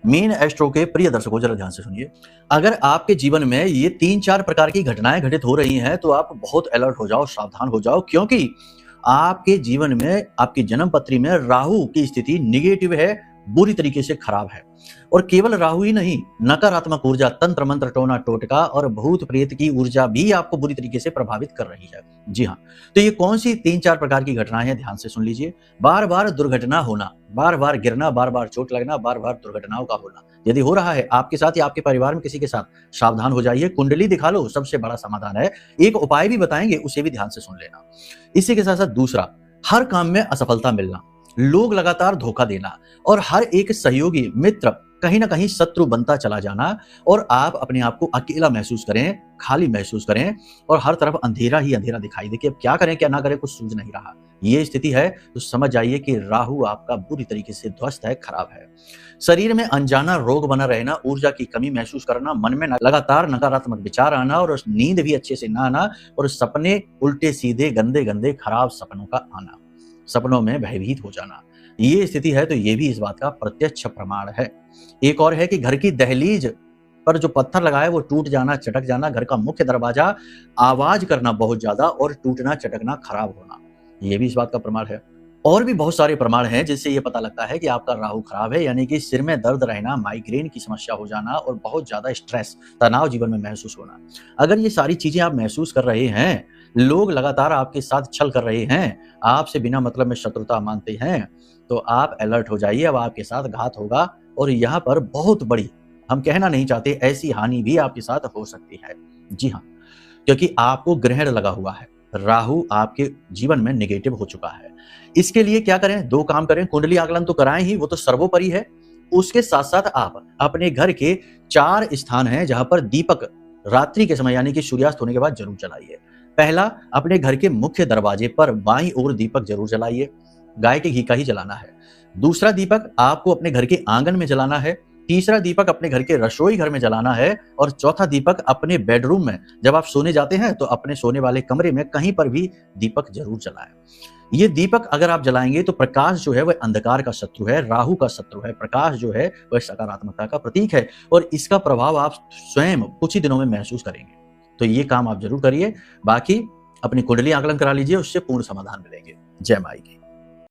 Mean astro के प्रिय दर्शकों, जरा ध्यान से सुनिए। अगर आपके जीवन में ये 3-4 प्रकार की घटनाएं घटित हो रही हैं तो आप बहुत अलर्ट हो जाओ, सावधान हो जाओ, क्योंकि आपके जीवन में, आपकी जन्म पत्री में राहु की स्थिति निगेटिव है, बुरी तरीके से खराब है। और केवल राहु ही नहीं, नकारात्मक ऊर्जा, तंत्र मंत्र, टोना टोटका और भूत प्रेत की ऊर्जा भी आपको बुरी तरीके से प्रभावित कर रही है। जी हाँ, तो ये कौन सी 3-4 प्रकार की घटनाएं हैं, ध्यान से सुन लीजिए। बार बार दुर्घटना होना, बार बार गिरना, बार बार चोट लगना, बार बार दुर्घटनाओं का होना, यदि हो रहा है आपके साथ या आपके परिवार में किसी के साथ, सावधान हो जाइए। कुंडली दिखा लो, सबसे बड़ा समाधान है। एक उपाय भी बताएंगे, उसे भी ध्यान से सुन लेना। इसी के साथ साथ दूसरा, हर काम में असफलता मिलना, लोग लगातार धोखा देना और हर एक सहयोगी मित्र कहीं ना कहीं शत्रु बनता चला जाना और आप अपने आप को अकेला महसूस करें, खाली महसूस करें और हर तरफ अंधेरा ही अंधेरा दिखाई दे कि अब क्या करें क्या ना करें, कुछ सूझ नहीं रहा। ये स्थिति है तो समझ जाइए कि राहु आपका बुरी तरीके से ध्वस्त है, खराब है। शरीर में अनजाना रोग बना रहना, ऊर्जा की कमी महसूस करना, मन में लगातार नकारात्मक विचार आना और नींद भी अच्छे से ना आना और सपने उल्टे सीधे गंदे गंदे खराब सपनों का आना, सपनों में भयभीत हो जाना, ये स्थिति है तो ये भी इस बात का प्रत्यक्ष प्रमाण है। एक और है कि घर की दहलीज पर जो पत्थर लगा है वो टूट जाना, चटक जाना, घर का मुख्य दरवाजा आवाज करना बहुत ज्यादा और टूटना, चटकना, खराब होना, ये भी इस बात का प्रमाण है। और भी बहुत सारे प्रमाण हैं जिससे ये पता लगता है कि आपका राहु खराब है, यानी कि सिर में दर्द रहना, माइग्रेन की समस्या हो जाना और बहुत ज्यादा स्ट्रेस, तनाव जीवन में महसूस होना। अगर ये सारी चीजें आप महसूस कर रहे हैं, लोग लगातार आपके साथ छल कर रहे हैं, आपसे बिना मतलब में शत्रुता मानते हैं, तो आप अलर्ट हो जाइए, अब आपके साथ घात होगा और यहाँ पर बहुत बड़ी, हम कहना नहीं चाहते, ऐसी हानि भी आपके साथ हो सकती है। जी हाँ, क्योंकि आपको ग्रहण लगा हुआ है, राहु आपके जीवन में नेगेटिव हो चुका है। इसके लिए क्या करें? 2 काम करें। कुंडली आकलन तो कराएं ही, वो तो सर्वोपरि है। उसके साथ साथ आप अपने घर के 4 स्थान हैं जहां पर दीपक रात्रि के समय यानी कि सूर्यास्त होने के बाद जरूर जलाइए। पहला, अपने घर के मुख्य दरवाजे पर बाईं ओर दीपक जरूर जलाइए, गाय के घी का ही जलाना है। दूसरा दीपक आपको अपने घर के आंगन में जलाना है। तीसरा दीपक अपने घर के रसोई घर में जलाना है और चौथा दीपक अपने बेडरूम में, जब आप सोने जाते हैं तो अपने सोने वाले कमरे में कहीं पर भी दीपक जरूर जलाएं। ये दीपक अगर आप जलाएंगे तो प्रकाश जो है वह अंधकार का शत्रु है, राहु का शत्रु है। प्रकाश जो है वह सकारात्मकता का प्रतीक है और इसका प्रभाव आप स्वयं कुछ ही दिनों में महसूस करेंगे। तो ये काम आप जरूर करिए। बाकी अपनी कुंडली आकलन करा लीजिए, उससे पूर्ण समाधान मिलेंगे। जय माई की।